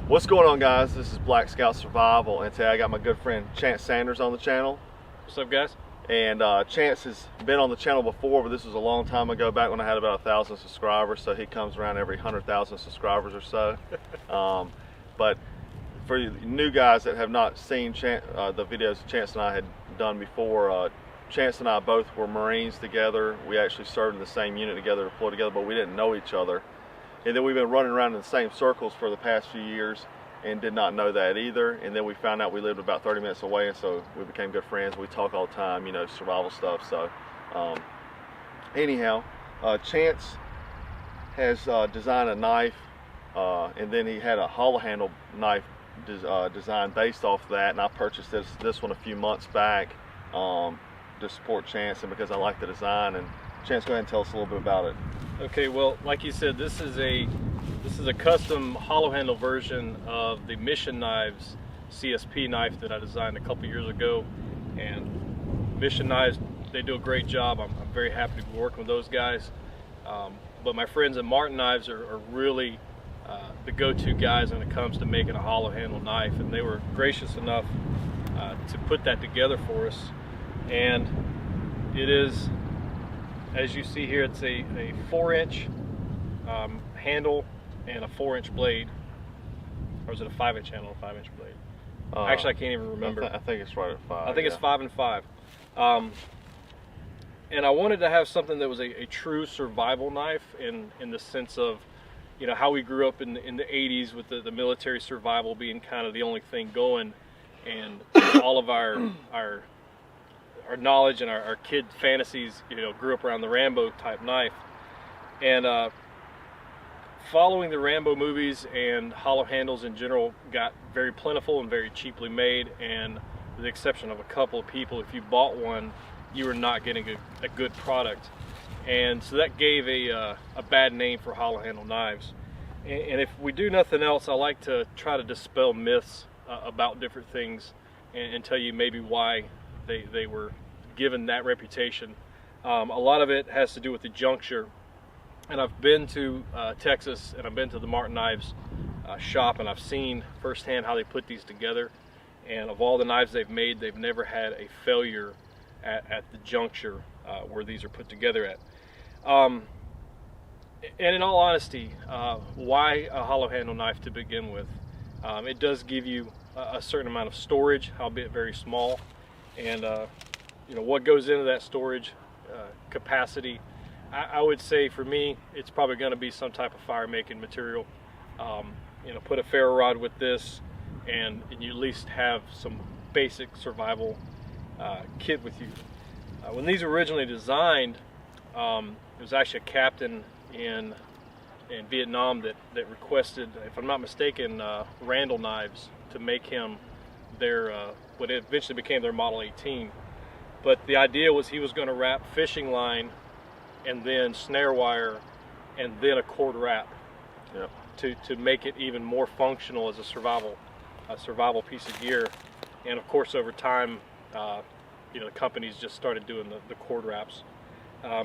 What's going on, guys? This is Black Scout Survival, and today I got my good friend Chance Sanders on the channel. What's up, guys? And Chance has been on the channel before, but this was a long time ago, back when I had about 1,000 subscribers, so he comes around every 100,000 subscribers or so. But for you new guys that have not seen the videos Chance and I had done before, Chance and I both were Marines together. We actually served in the same unit together, deployed together, but we didn't know each other. And then we've been running around in the same circles for the past few years and did not know that either. And then we found out we lived about 30 minutes away, and so we became good friends. We talk all the time, you know, survival stuff. So anyhow, Chance has designed a knife, and then he had a hollow handle knife design based off of that, and I purchased this one a few months back to support Chance and because I like the design. And Chance, go ahead and tell us a little bit about it. Okay, well, like you said, this is a custom hollow handle version of the Mission Knives CSP knife that I designed a couple years ago. And Mission Knives, they do a great job. I'm very happy to be working with those guys. But my friends at Martin Knives are really the go-to guys when it comes to making a hollow handle knife, and they were gracious enough to put that together for us. And it is, as you see here, it's a 4-inch handle and a 4-inch blade. Or is it a 5-inch handle and a 5-inch blade? Actually, I can't even remember. I think it's right at 5. I think it's 5 and 5. And I wanted to have something that was a true survival knife in the sense of, you know, how we grew up in the 80s with the military survival being kind of the only thing going, and all of our knowledge and our kid fantasies, you know, grew up around the Rambo type knife. And following the Rambo movies, and hollow handles in general got very plentiful and very cheaply made, and with the exception of a couple of people, if you bought one, you were not getting a good product. And so that gave a bad name for hollow handle knives. And if we do nothing else, I like to try to dispel myths about different things and tell you maybe why they were given that reputation. A lot of it has to do with the juncture. And I've been to Texas, and I've been to the Martin Knives shop, and I've seen firsthand how they put these together. And of all the knives they've made, they've never had a failure at the juncture where these are put together at. And in all honesty, why a hollow handle knife to begin with? It does give you a certain amount of storage, albeit very small. And you know, what goes into that storage capacity, I would say for me, it's probably going to be some type of fire making material. You know, put a ferro rod with this, and you at least have some basic survival kit with you. When these were originally designed, it was actually a captain in Vietnam that requested, if I'm not mistaken, Randall knives to make him their what eventually became their Model 18. But the idea was he was going to wrap fishing line and then snare wire and then a cord wrap. Yep. to make it even more functional as a survival piece of gear. And of course, over time, you know, the companies just started doing the cord wraps.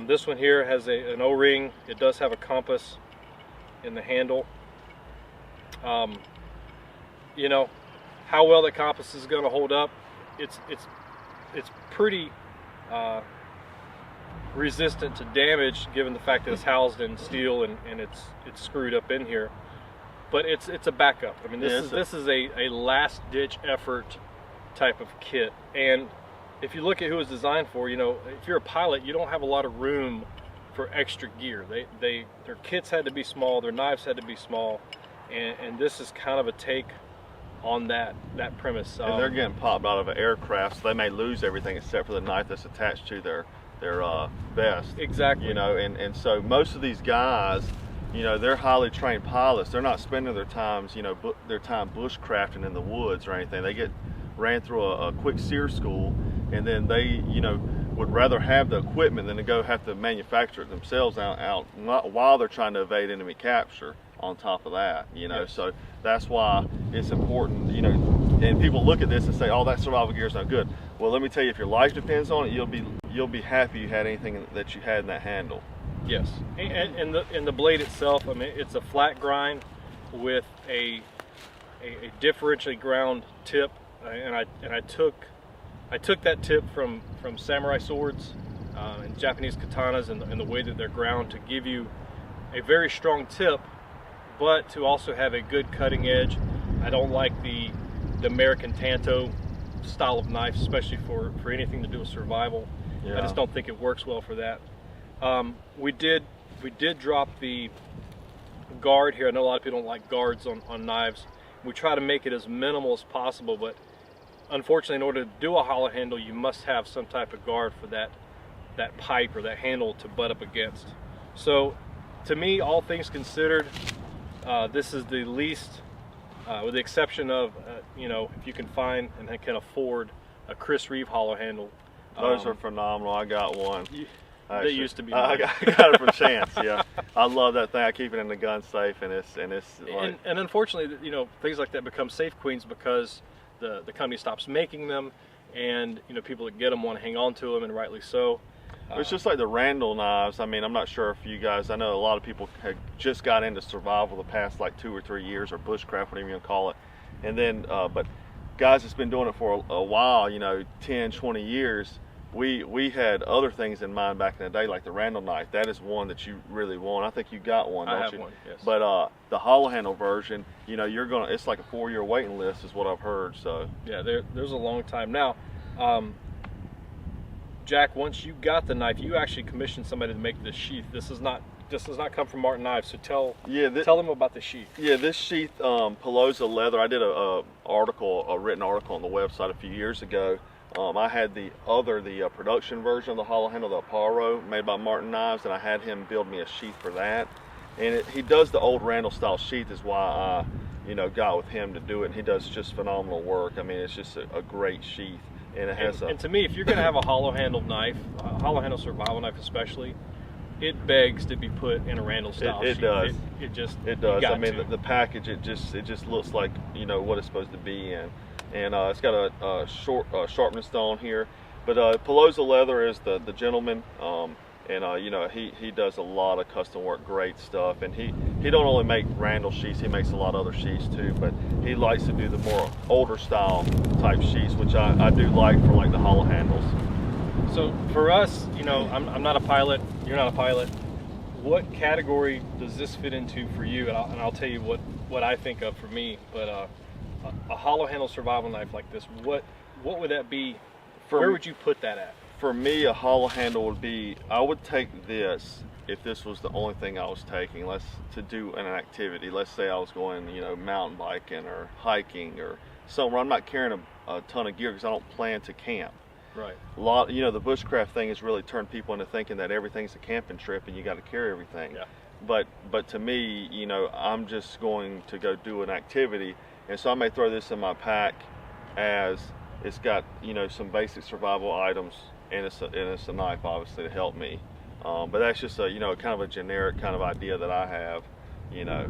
This one here has an O-ring. It does have a compass in the handle. You know, how well the compass is going to hold up, it's pretty resistant to damage, given the fact that it's housed in steel and it's screwed up in here. But it's a backup. I mean, this is a last-ditch effort type of kit. And if you look at who it's designed for, you know, if you're a pilot, you don't have a lot of room for extra gear. Their kits had to be small, their knives had to be small, and this is kind of a take on that premise. And they're getting popped out of an aircraft, so they may lose everything except for the knife that's attached to their vest. Exactly. You know, and so most of these guys, you know, they're highly trained pilots. They're not spending their time bushcrafting in the woods or anything. They get ran through a quick SEER school, and then they, you know, would rather have the equipment than to go have to manufacture it themselves out while they're trying to evade enemy capture on top of that, you know. Yes. So that's why it's important, you know. And people look at this and say, oh, that survival gear is not good. Well, let me tell you, if your life depends on it, you'll be happy you had anything that you had in that handle. Yes, and the blade itself, I mean, it's a flat grind with a a differentially ground tip, and I took that tip from samurai swords and Japanese katanas, and the way that they're ground to give you a very strong tip, but to also have a good cutting edge. I don't like the American Tanto style of knife, especially for anything to do with survival. Yeah. I just don't think it works well for that. We did drop the guard here. I know a lot of people don't like guards on knives. We try to make it as minimal as possible, but unfortunately, in order to do a hollow handle, you must have some type of guard for that pipe or that handle to butt up against. So, to me, all things considered, this is the least, with the exception of, you know, if you can find and can afford a Chris Reeve hollow handle. Those are phenomenal. I got one. They used to be. I got it from Chance. Yeah, I love that thing. I keep it in the gun safe, and it's like. And unfortunately, you know, things like that become safe queens because the company stops making them, and you know, people that get them want to hang on to them, and rightly so. It's just like the Randall knives. I mean, I'm not sure if you guys, I know a lot of people have just got into survival the past like 2 or 3 years, or bushcraft, whatever you want to call it. And then, but guys that's been doing it for a while, you know, 10, 20 years, we had other things in mind back in the day, like the Randall knife. That is one that you really want. I think you got one, don't you? I have one, yes. But the hollow handle version, you know, it's like a 4-year waiting list is what I've heard, so. Yeah, there's a long time. Now, Jack, once you got the knife, you actually commissioned somebody to make this sheath. This does not come from Martin Knives, so tell them about the sheath. Yeah, this sheath, Palooza leather. I did a written article on the website a few years ago. I had the production version of the hollow handle, the APARRO, made by Martin Knives, and I had him build me a sheath for that. And he does the old Randall style sheath, is why I, you know, got with him to do it. And he does just phenomenal work. I mean, it's just a great sheath. And it has and to me, if you're going to have a hollow handled knife, a hollow handle survival knife especially, it begs to be put in a Randall style sheath. It does. It does. I mean, the package, it just looks like, you know, what it's supposed to be in. And it's got a sharpness stone here. But Palooza leather is the gentleman. And you know, he does a lot of custom work, great stuff. And he don't only make Randall sheaths, he makes a lot of other sheaths too, but he likes to do the more older style type sheaths, which I do like for like the hollow handles. So for us, you know, I'm not a pilot, you're not a pilot. What category does this fit into for you? And I'll tell you what I think of for me. But a hollow handle survival knife like this, what would that be? Where would you put that at? For me, a hollow handle would be, I would take this if this was the only thing I was taking, to do an activity. Let's say I was going, you know, mountain biking or hiking or somewhere. I'm not carrying a ton of gear because I don't plan to camp. Right. You know, the bushcraft thing has really turned people into thinking that everything's a camping trip and you got to carry everything. Yeah. But to me, you know, I'm just going to go do an activity, and so I may throw this in my pack as it's got, you know, some basic survival items. And it's a knife, obviously, to help me. But that's just a, you know, kind of a generic kind of idea that I have, you know.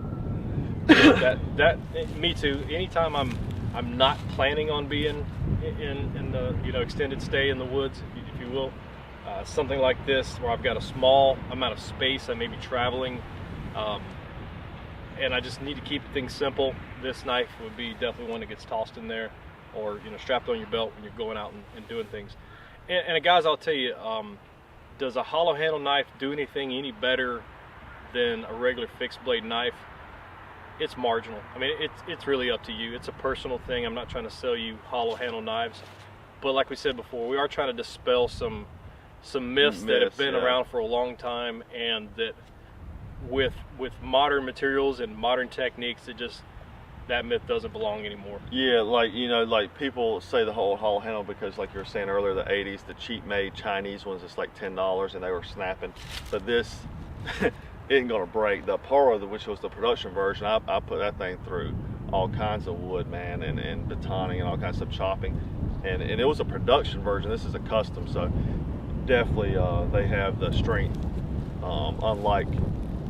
Me too. Anytime I'm not planning on being in the, you know, extended stay in the woods, if you will, something like this where I've got a small amount of space, I may be traveling, and I just need to keep things simple. This knife would be definitely one that gets tossed in there, or, you know, strapped on your belt when you're going out and doing things. And guys, I'll tell you, does a hollow handle knife do anything any better than a regular fixed blade knife? It's marginal. I mean, it's really up to you. It's a personal thing. I'm not trying to sell you hollow handle knives, but like we said before, we are trying to dispel some myths that have been around for a long time, and that with modern materials and modern techniques, that myth doesn't belong anymore. Yeah, like, you know, like people say the whole hollow handle because, like you were saying earlier, the 80s, the cheap made Chinese ones, it's like $10 and they were snapping. But this isn't gonna break. The APARRO, which was the production version, I put that thing through all kinds of wood, man, and batoning and all kinds of chopping. And it was a production version. This is a custom, so definitely they have the strength, unlike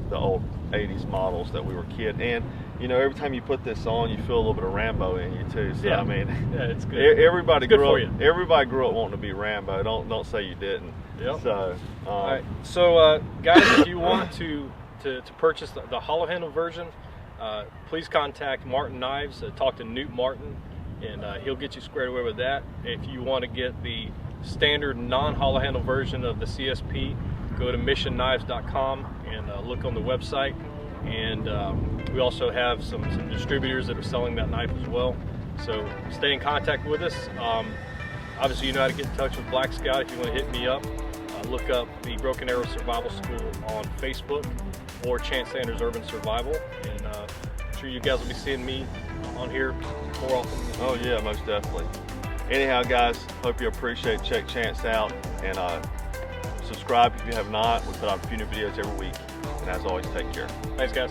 the old 80s models that we were kidding. And you know, every time you put this on, you feel a little bit of Rambo in you too. So yeah. I mean, yeah, it's good. Everybody grew up wanting to be Rambo. Don't say you didn't. Yep. So, all right. So, guys, if you want to purchase the hollow handle version, please contact Martin Knives. Talk to Newt Martin, and he'll get you squared away with that. If you want to get the standard non-hollow handle version of the CSP, go to missionknives.com and look on the website. And we also have some distributors that are selling that knife as well. So stay in contact with us. Obviously, you know how to get in touch with Black Scout if you want to hit me up. Look up the Broken Arrow Survival School on Facebook or Chance Sanders Urban Survival, and I'm sure you guys will be seeing me on here more often. Oh yeah, most definitely. Anyhow, guys, hope you appreciate. Check Chance out, and subscribe if you have not. We put out a few new videos every week, and as always, take care. Thanks, guys.